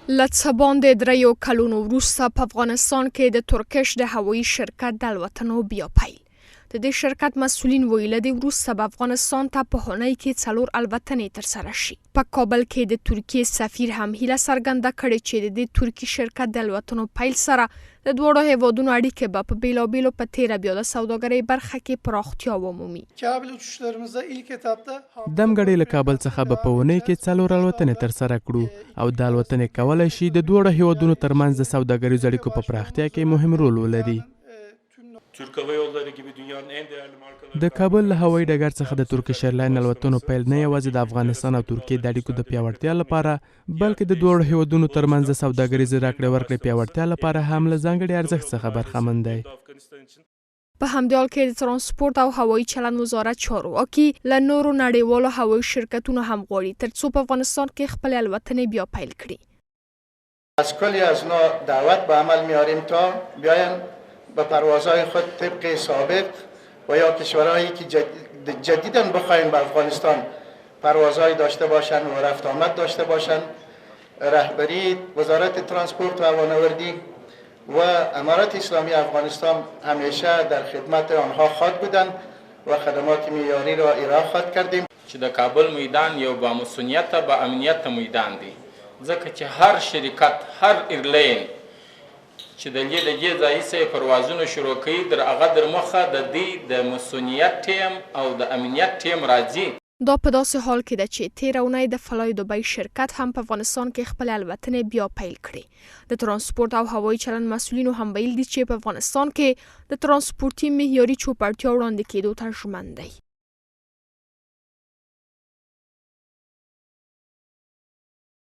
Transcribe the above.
له څه باندې 3 کلونو وروسته په افغانستان کې د ترکش د هوایي شرکت د الوتنو بیا پیل. د دې شرکت مسؤلین ویل د وروسته به افغانستان ته په اونۍ کې 4 الوتنې ترسره شي. په کابل کې د ترکیې سفیر هم هیله څرګنده کړې چې د دې ترکي شرکت د الوتنو پیل سره د دوړو هیوادونو اړیکې به په بیلابیلو په تیره بیا د سوداګرۍ برخه کې پراختیا ومومي. دمګړې له کابل څخه به په اونۍ کې 4 الوتنې ترسره کړو او د الوتنې کولای شي د دوړو هیوادونو ترمنځ د سوداګریزو اړیکو په پراختیا کې مهم رول ولري. د کابل له هوایي ډګر څخه د ترکیش ایرلاین الوتنو پیل نه یوازې د افغانستان او ترکیې د اړیکو د پیاوړتیا لپاره بلکې د دوړو هیوادونو ترمنځ د سوداګریزې راکړې ورکړې پیاوړتیا لپاره هم له ځانګړي ارزښت څخه برخمن دی. په همدې حال کې د ترانسپورت او هوایي چلند وزارت چارواکي له نورو نړیوالو هوایي شرکتونو هم غواړي ترڅو په افغانستان کې خپل الوتنې بیا پیل کړي. از کلی از اونا دعوت به عمل میاریم تا بیاین به پروازهای خود طبق سابق و یا کشورهایی که جدیداً بخواین به افغانستان پروازهای داشته باشن و رفت آمد داشته باشن. رهبری وزارت ترانسپورت و هوانوردی و امارات اسلامی افغانستان همیشه در خدمت آنها خواهد بودند و خدمات معیاری را ارائه خواهد کردیم. چې د کابل میدان یو با مسئولیت با امنیت میدان دی، ځکه چې هر شرکت هر ایرلاین چې د دې ځای څخه پروازونه شروع کوي در هغه در مخه د دې د مسئولیت ټیم او د امنیت ټیم راځي. دا په داسې حال کې ده چې تیره اونۍ د فلای دوبۍ شرکت هم په افغانستان کې خپل الوتنې بیا پیل کړې. د ترانسپورت او هوایي چلند مسؤلینو هم ویل دي چې په افغانستان کې د ترانسپورتي معیاري چوپړتیا وړاندې کېدو ته ژمن دی.